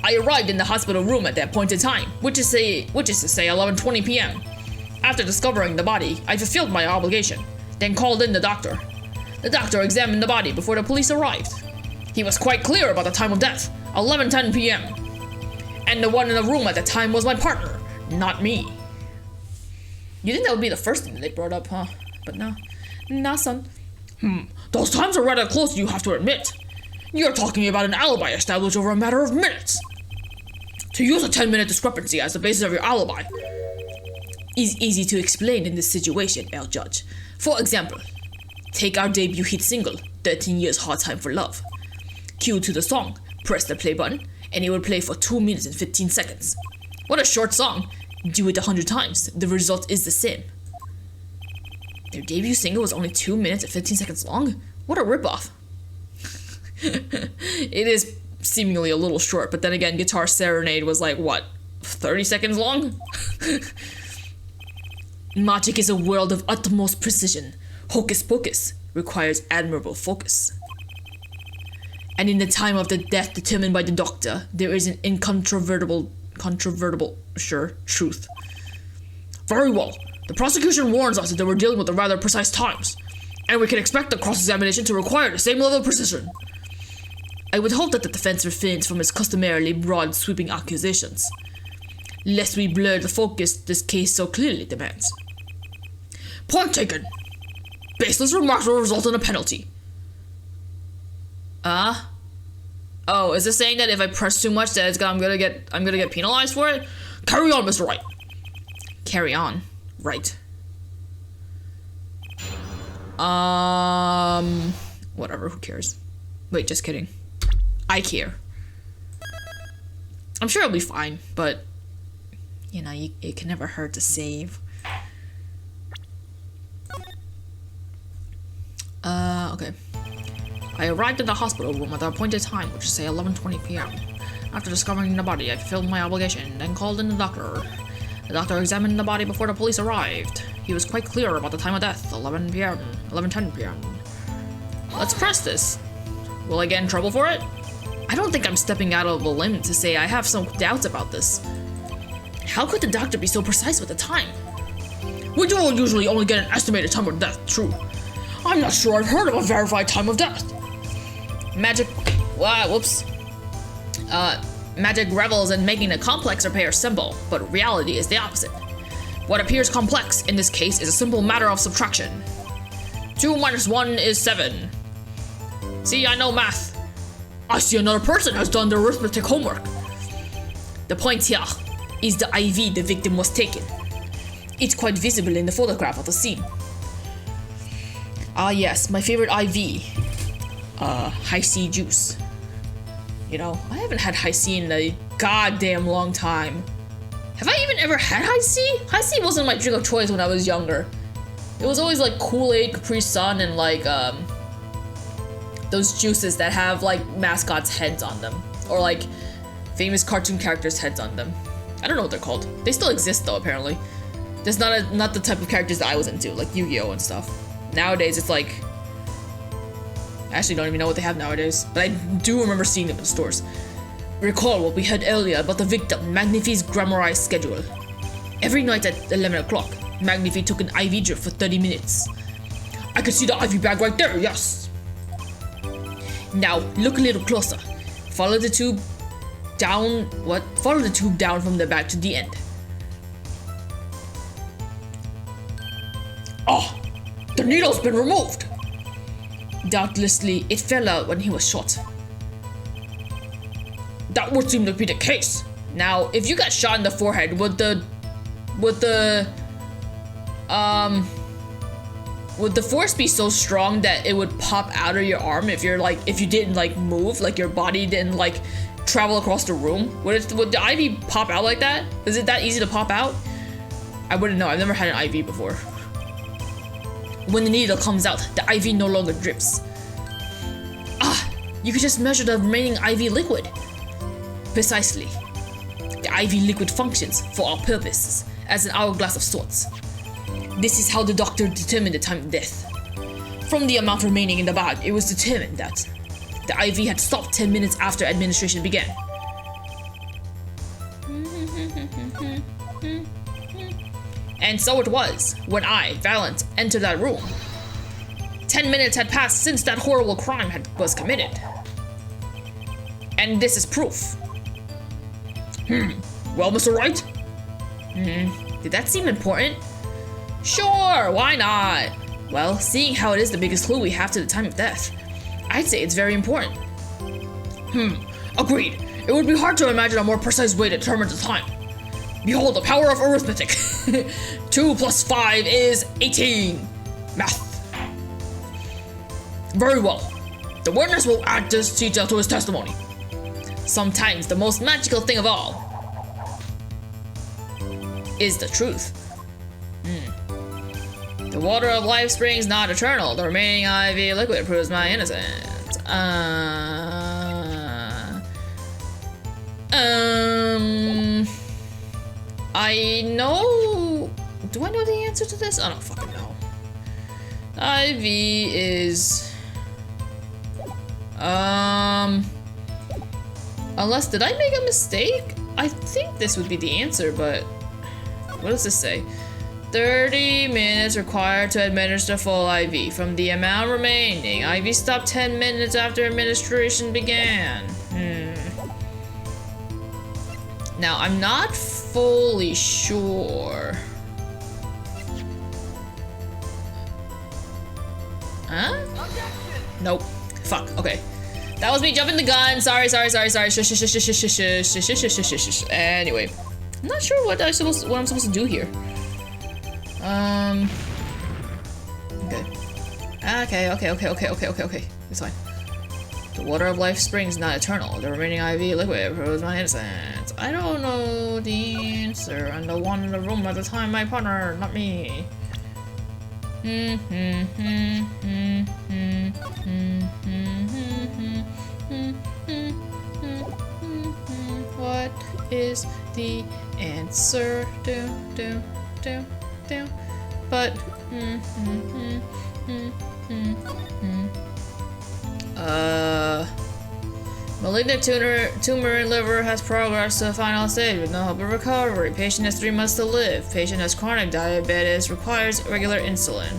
I arrived in the hospital room at that point in time, which is to say 11:20 p.m. After discovering the body, I fulfilled my obligation, then called in the doctor. The doctor examined the body before the police arrived. He was quite clear about the time of death, 11:10 p.m. And the one in the room at the time was my partner, not me. You think that would be the first thing that they brought up, huh? But no. Nah, son. Those times are rather close, you have to admit. You're talking about an alibi established over a matter of minutes. To use a 10-minute discrepancy as the basis of your alibi is easy to explain in this situation, El Judge. For example, take our debut hit single, 13 Years Hard Time for Love. Cue to the song, press the play button, and it will play for 2 minutes and 15 seconds. What a short song. Do it 100 times, the result is the same. Their debut single was only 2 minutes and 15 seconds long? What a ripoff. It is seemingly a little short, but then again, Guitar Serenade was like, what, 30 seconds long? Magic is a world of utmost precision. Hocus pocus requires admirable focus. And in the time of the death determined by the doctor, there is an incontrovertible truth. Very well. The prosecution warns us that we're dealing with rather precise times, and we can expect the cross-examination to require the same level of precision. I would hope that the defense refrains from its customarily broad, sweeping accusations, lest we blur the focus this case so clearly demands. Point taken. Baseless remarks will result in a penalty. Oh, is this saying that if I press too much that I'm gonna get penalized for it? Carry on, Mr. Wright. Carry on. Right. Whatever, who cares? Wait, just kidding. I care. I'm sure it'll be fine, but you know, it can never hurt to save. Okay. I arrived at the hospital room at the appointed time, which is say 11:20 p.m. After discovering the body, I fulfilled my obligation, then called in the doctor. The doctor examined the body before the police arrived. He was quite clear about the time of death, 11 p.m., 11:10 p.m. Let's press this. Will I get in trouble for it? I don't think I'm stepping out of a limb to say I have some doubts about this. How could the doctor be so precise with the time? We don't usually only get an estimated time of death, true. I'm not sure I've heard of a verified time of death. Magic revels in making a complex or pair simple, but reality is the opposite. What appears complex in this case is a simple matter of subtraction. 2 minus 1 is 7. See, I know math. I see another person has done the arithmetic homework. The point here is the IV the victim was taken. It's quite visible in the photograph of the scene. Ah yes, my favorite IV. High C juice. You know, I haven't had High C in a goddamn long time. Have I even ever had High C? High C wasn't my drink of choice when I was younger. It was always like Kool-Aid, Capri Sun, and like those juices that have like mascots' heads on them, or like famous cartoon characters' heads on them. I don't know what they're called. They still exist though, apparently. That's not the type of characters that I was into, like Yu-Gi-Oh and stuff. Nowadays, it's like, I actually don't even know what they have nowadays, but I do remember seeing them in stores. Recall what we heard earlier about the victim, Magnifi's grammarized schedule. Every night at 11 o'clock, Magnifi took an IV drip for 30 minutes. I could see the IV bag right there, yes. Now, look a little closer. Follow the tube down, Follow the tube down from the back to the end. Oh! The needle's been removed! Doubtlessly, it fell out when he was shot. That would seem to be the case. Now, if you got shot in the forehead, would the force be so strong that it would pop out of your arm if you didn't like move, like your body didn't like travel across the room? Would the IV pop out like that? Is it that easy to pop out? I wouldn't know. I've never had an IV before. When the needle comes out, the IV no longer drips. You could just measure the remaining IV liquid. Precisely. The IV liquid functions, for our purposes, as an hourglass of sorts. This is how the doctor determined the time of death. From the amount remaining in the bag, it was determined that the IV had stopped 10 minutes after administration began. And so it was when I, Valiant, entered that room. 10 minutes had passed since that horrible crime was committed. And this is proof. Well, Mr. Wright? Did that seem important? Sure, why not? Well, seeing how it is the biggest clue we have to the time of death, I'd say it's very important. Agreed. It would be hard to imagine a more precise way to determine the time. Behold the power of arithmetic. 2 plus 5 is 18. Math. Very well. The witness will add this detail to his testimony. Sometimes the most magical thing of all is the truth. The water of life springs not eternal. The remaining IV liquid proves my innocence. I know. Do I know the answer to this? I don't fucking know. IV is. Unless, did I make a mistake? I think this would be the answer, but what does this say? 30 minutes required to administer full IV. From the amount remaining, IV stopped 10 minutes after administration began. Now, I'm not fully sure. Huh? Nope. Fuck. Okay. That was me jumping the gun. Sorry. Anyway, I'm not sure what I'm supposed to do here. Okay. It's fine. The water of life springs not eternal. The remaining IV liquid proves my innocence. I don't know the answer. I'm the one in the room at the time. My partner, not me. What is the answer? But malignant tumor in liver has progressed to the final stage with no hope of recovery. Patient has 3 months to live. Patient has chronic diabetes, requires regular insulin.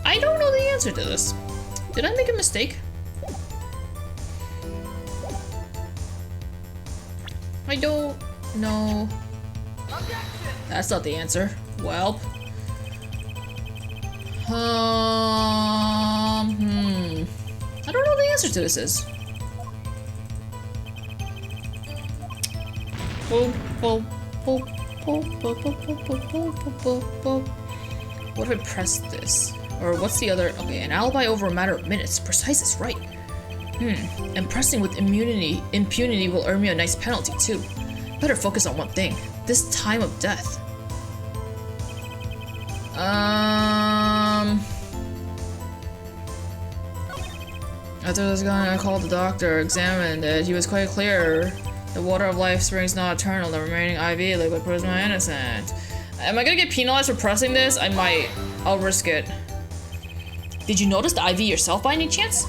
I don't know the answer to this. Did I make a mistake? I don't know. That's not the answer. Well. I don't know what the answer to this is. What if I press this? Or what's the other? Okay, an alibi over a matter of minutes. Precise is right. And pressing with impunity will earn me a nice penalty too. Better focus on one thing. This time of death. After this guy, I called the doctor, examined it. He was quite clear. The water of life springs not eternal. The remaining IV liquid proves my innocence. Am I gonna get penalized for pressing this? I might. I'll risk it. Did you notice the IV yourself by any chance?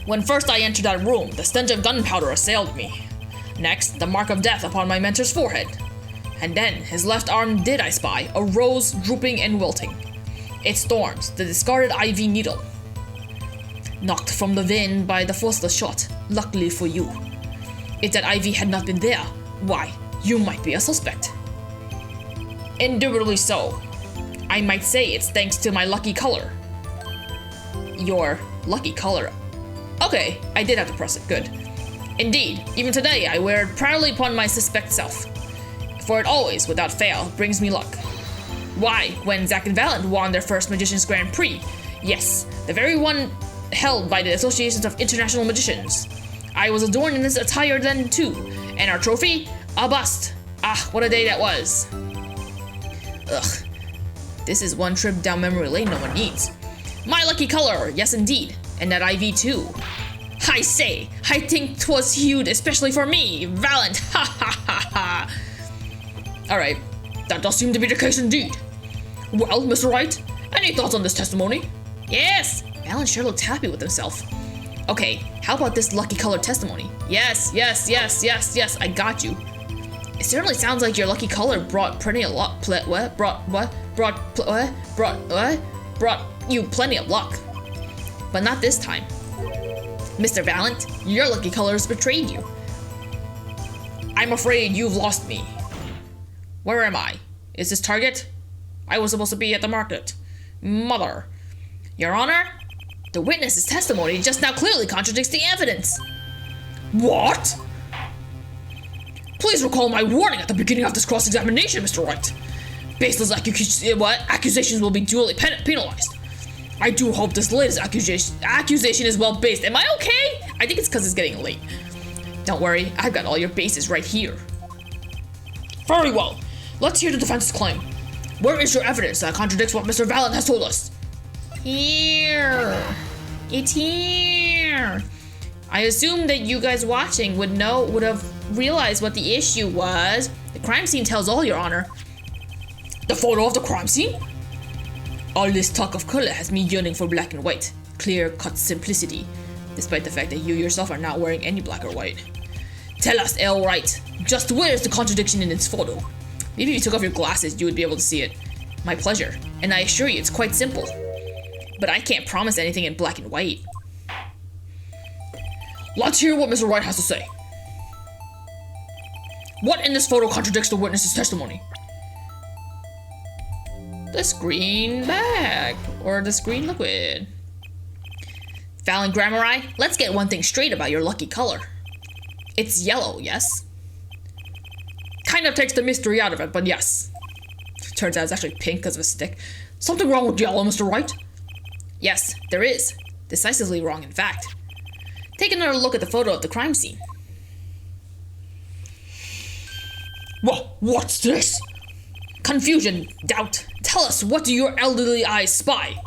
When first I entered that room, the stench of gunpowder assailed me. Next, the mark of death upon my mentor's forehead. And then, his left arm did I spy, a rose drooping and wilting. Its thorns, the discarded IV needle. Knocked from the vein by the forceless shot, luckily for you. If that IV had not been there, why, you might be a suspect. Indubitably so. I might say it's thanks to my lucky color. Your lucky color. Okay, I did have to press it, good. Indeed, even today I wear it proudly upon my suspect self. For it always, without fail, brings me luck. Why, when Zack and Valiant won their first Magician's Grand Prix, yes, the very one held by the Associations of International Magicians, I was adorned in this attire then too, and our trophy? A bust. Ah, what a day that was. Ugh. This is one trip down memory lane no one needs. My lucky color, yes indeed, and that IV too. I say, I think 'twas hued especially for me, Valiant, ha ha ha Alright, that does seem to be the case indeed. Well, Mr. Wright, any thoughts on this testimony? Yes! Alan sure looked happy with himself. Okay, how about this lucky color testimony? Yes, I got you. It certainly sounds like your lucky color brought plenty of luck. Brought you plenty of luck. But not this time. Mr. Valent, your lucky color has betrayed you. I'm afraid you've lost me. Where am I? Is this Target? I was supposed to be at the market. Mother. Your Honor, the witness's testimony just now clearly contradicts the evidence. What? Please recall my warning at the beginning of this cross-examination, Mr. Wright. Baseless accusations will be duly penalized. I do hope this latest accusation is well based. Am I okay? I think it's because it's getting late. Don't worry, I've got all your bases right here. Very well. Let's hear the defense's claim. Where is your evidence that contradicts what Mr. Valent has told us? Here. It's here. I assume that you guys watching would have realized what the issue was. The crime scene tells all, Your Honor. The photo of the crime scene? All this talk of color has me yearning for black and white. Clear-cut simplicity. Despite the fact that you yourself are not wearing any black or white. Tell us, L. Wright, just where is the contradiction in this photo? Maybe if you took off your glasses, you would be able to see it. My pleasure. And I assure you, it's quite simple. But I can't promise anything in black and white. Let's hear what Mr. Wright has to say. What in this photo contradicts the witness's testimony? This green bag, or this green liquid. Fallon Grammari, let's get one thing straight about your lucky color. It's yellow, yes? Kind of takes the mystery out of it, but yes. Turns out it's actually pink because of a stick. Something wrong with yellow, Mr. Wright? Yes, there is. Decisively wrong, in fact. Take another look at the photo of the crime scene. What's this? Confusion, doubt. Tell us, what do your elderly eyes spy?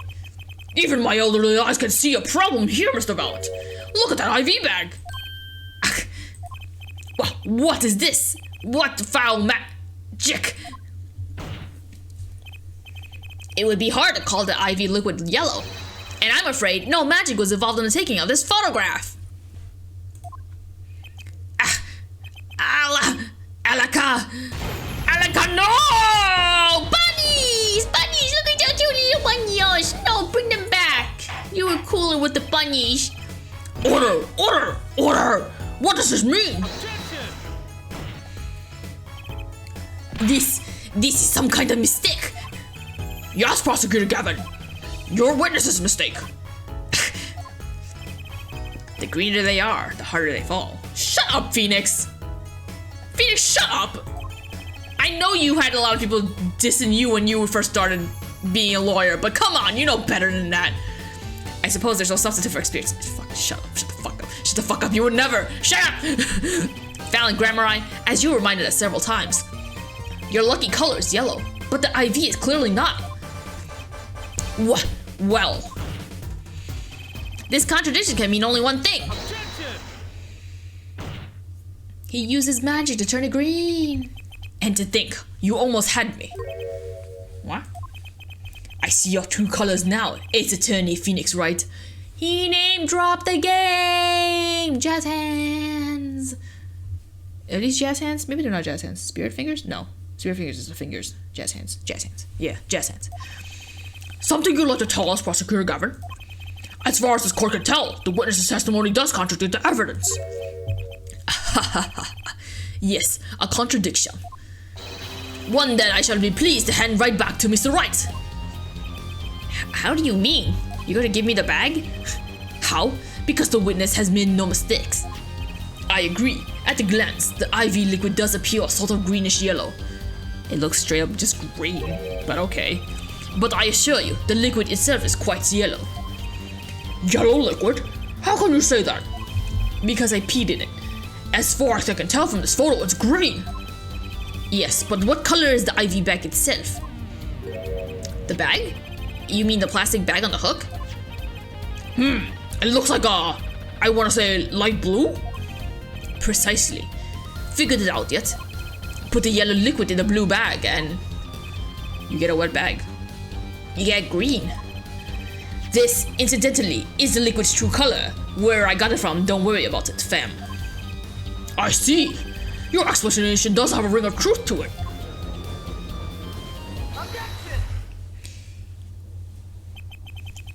Even my elderly eyes can see a problem here, Mr. Valent. Look at that IV bag. What is this? What foul magic? It would be hard to call the IV liquid yellow. And I'm afraid no magic was involved in the taking of this photograph. Alaka, no! Bunnies! Bunnies, look at your two little bunnies! No, bring them back! You were cooler with the bunnies. Order! What does this mean? This is some kind of mistake. Yes, Prosecutor Gavin. Your witness's mistake. The greener they are, the harder they fall. Shut up, Phoenix! Phoenix, shut up! I know you had a lot of people dissing you when you first started being a lawyer, but come on, you know better than that. I suppose there's no substitute for experience. Shut the fuck up, you would never. Shut up! Fallon Grammari, as you reminded us several times, your lucky color is yellow, but the IV is clearly not. Well, this contradiction can mean only one thing. He uses magic to turn it green. And to think, you almost had me. What? I see your true colors now. It's Attorney Phoenix Wright. He name dropped the game. Jazz hands. Are these jazz hands? Maybe they're not jazz hands. Spirit fingers? No. Spirit fingers is the fingers. Jazz hands. Jazz hands. Yeah, jazz hands. Something you'd like to tell us, Prosecutor Gavin? As far as this court can tell, the witness's testimony does contradict the evidence. Yes, a contradiction. One that I shall be pleased to hand right back to Mr. Wright. How do you mean? You're gonna give me the bag? How? Because the witness has made no mistakes. I agree. At a glance, the IV liquid does appear a sort of greenish yellow. It looks straight up just green, but okay. But I assure you, the liquid itself is quite yellow. Yellow liquid? How can you say that? Because I peed in it. As far as I can tell from this photo, it's green. Yes, but what color is the IV bag itself? The bag? You mean the plastic bag on the hook? It looks like I want to say light blue? Precisely. Figured it out yet? put the yellow liquid in the blue bag and you get a wet bag. You get green. This, incidentally, is the liquid's true color. Where I got it from, don't worry about it, fam. I see. Your explanation does have a ring of truth to it.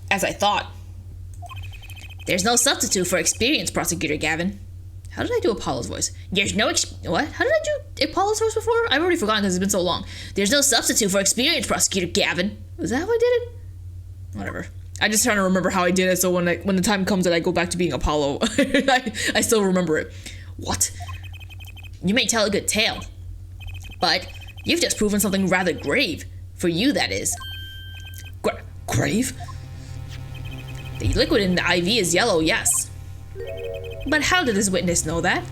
As I thought. There's no substitute for experience, Prosecutor Gavin. How did I do Apollo's voice? There's no what? How did I do Apollo's voice before? I've already forgotten because it's been so long. There's no substitute for experience, Prosecutor Gavin. Was that how I did it? Whatever. I just trying to remember how I did it, so when the time comes that I go back to being Apollo, I still remember it. What? You may tell a good tale, but you've just proven something rather grave. For you, that is. Grave? The liquid in the IV is yellow, yes. But how did this witness know that?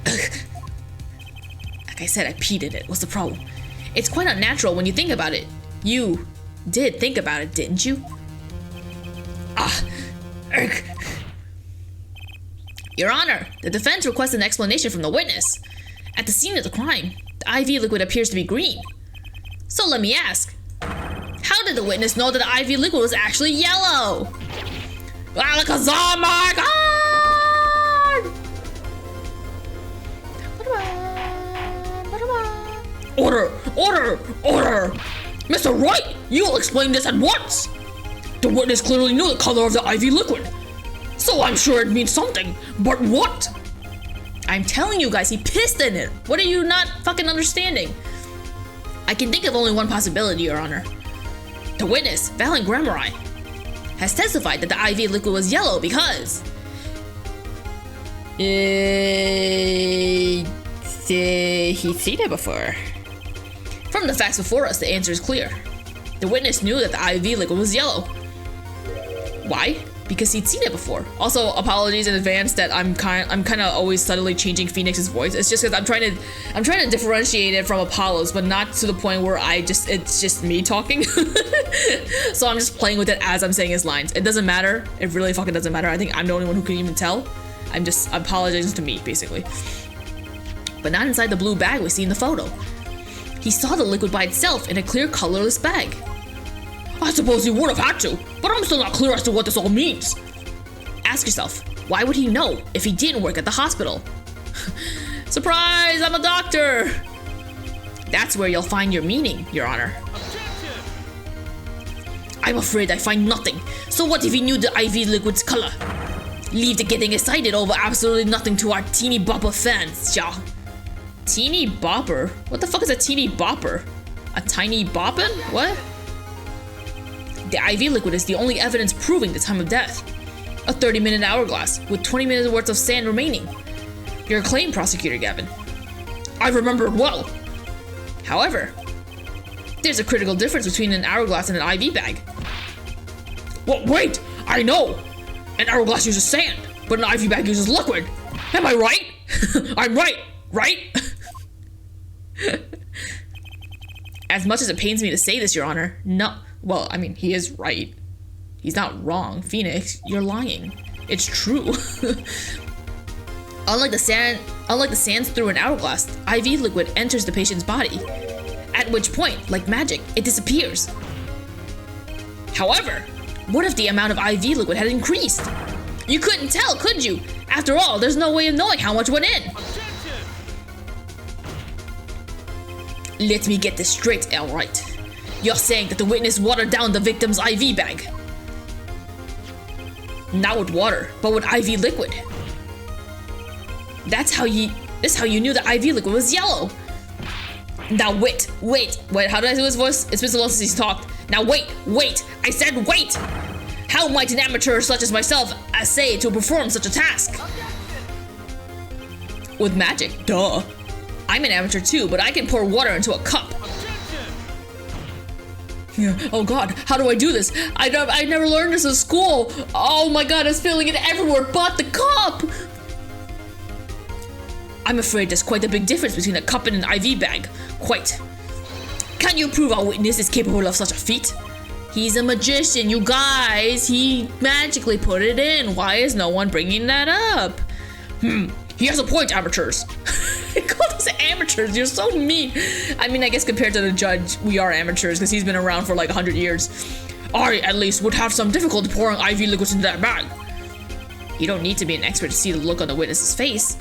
Like I said, I peed in it. What's the problem? It's quite unnatural when you think about it. You did think about it, didn't you? Your Honor, the defense requests an explanation from the witness. At the scene of the crime, the IV liquid appears to be green. So let me ask, how did the witness know that the IV liquid was actually yellow? Alakazam, my God! Order! Order! Order! Mr. Wright, you will explain this at once! The witness clearly knew the color of the IV liquid. So I'm sure it means something, but what? I'm telling you guys, he pissed in it. What are you not fucking understanding? I can think of only one possibility, Your Honor. The witness, Valen Grammari, has testified that the IV liquid was yellow because... he's seen it before. From the facts before us, the answer is clear. The witness knew that the IV liquid was yellow. Why? Because he'd seen it before. Also, apologies in advance that I'm kind of always subtly changing Phoenix's voice. It's just because I'm trying to differentiate it from Apollo's, but not to the point where it's just me talking. So I'm just playing with it as I'm saying his lines. It doesn't matter. It really fucking doesn't matter. I think I'm the only one who can even tell. I'm just apologizing to me, basically. But not inside the blue bag we see in the photo. He saw the liquid by itself in a clear, colorless bag. I suppose he would have had to, but I'm still not clear as to what this all means. Ask yourself, why would he know if he didn't work at the hospital? Surprise, I'm a doctor! That's where you'll find your meaning, Your Honor. I'm afraid I find nothing. So what if he knew the IV liquid's color? Leave the getting excited over absolutely nothing to our teeny bopper fans, y'all. Teeny bopper? What the fuck is a teeny bopper? A tiny boppin'? What? The IV liquid is the only evidence proving the time of death. A 30-minute hourglass with 20 minutes worth of sand remaining. Your claim, Prosecutor Gavin. I remember it well. However, there's a critical difference between an hourglass and an IV bag. Well, wait! I know! An hourglass uses sand, but an IV bag uses liquid. Am I right? I'm right, right? As much as it pains me to say this, Your Honor, no. Well, I mean, he is right. He's not wrong. Phoenix, you're lying. It's true. Unlike the sands through an hourglass, IV liquid enters the patient's body. At which point, like magic, it disappears. However, what if the amount of IV liquid had increased? You couldn't tell, could you? After all, there's no way of knowing how much went in. Let me get this straight, all right. You're saying that the witness watered down the victim's IV bag. Not with water, but with IV liquid. That's how you knew the IV liquid was yellow. Now wait, how did I do his voice? It's been so long since he's talked. Now wait, I said wait! How might an amateur such as myself essay to perform such a task? With magic, duh. I'm an amateur too, but I can pour water into a cup. Oh god, how do I do this? I never learned this in school. Oh my god, I'm spilling it everywhere but the cup! I'm afraid there's quite a big difference between a cup and an IV bag. Quite. Can you prove our witness is capable of such a feat? He's a magician, you guys. He magically put it in. Why is no one bringing that up? He has a point, amateurs. Call us amateurs. You're so mean. I mean, I guess compared to the judge, we are amateurs because he's been around for like 100 years. I, at least, would have some difficulty pouring IV liquids into that bag. You don't need to be an expert to see the look on the witness's face.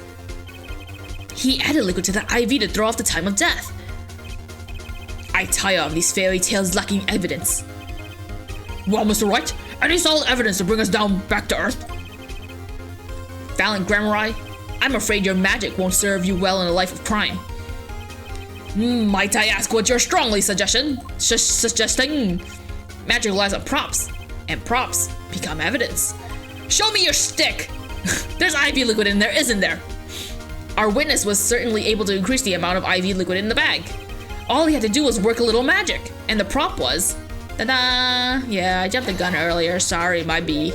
He added liquid to the IV to throw off the time of death. I tire of these fairy tales lacking evidence. Well, Mr. Wright, any solid evidence to bring us down back to Earth? Valiant Grammari, I'm afraid your magic won't serve you well in a life of crime. Might I ask what you're strongly suggesting? Magic relies on props, and props become evidence. Show me your stick! There's IV liquid in there, isn't there? Our witness was certainly able to increase the amount of IV liquid in the bag. All he had to do was work a little magic, and the prop was... Ta-da! Yeah, I jumped the gun earlier, sorry, my bee.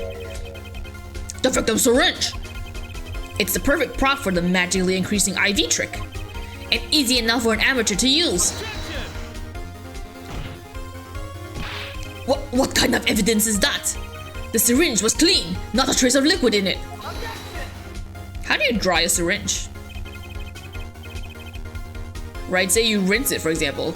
The victim's syringe! It's the perfect prop for the magically increasing IV trick. And easy enough for an amateur to use. What kind of evidence is that? The syringe was clean, not a trace of liquid in it. How do you dry a syringe? Right, say you rinse it, for example.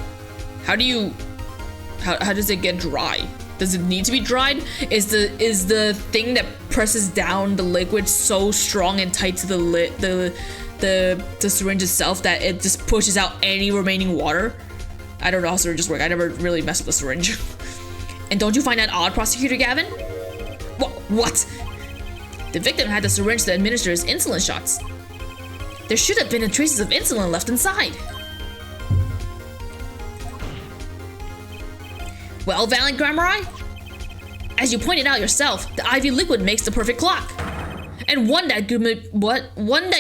How does it get dry? Does it need to be dried? Is the thing that presses down the liquid so strong and tight to the syringe itself that it just pushes out any remaining water? I don't know how syringes work. I never really messed with a syringe. And don't you find that odd, Prosecutor Gavin? What? The victim had the syringe to administer his insulin shots. There should have been traces of insulin left inside. Well, Valiant Grammari? As you pointed out yourself, the IV liquid makes the perfect clock. And one that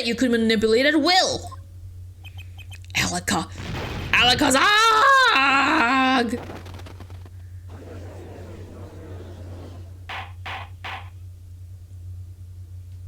you could manipulate at will. Alakazam!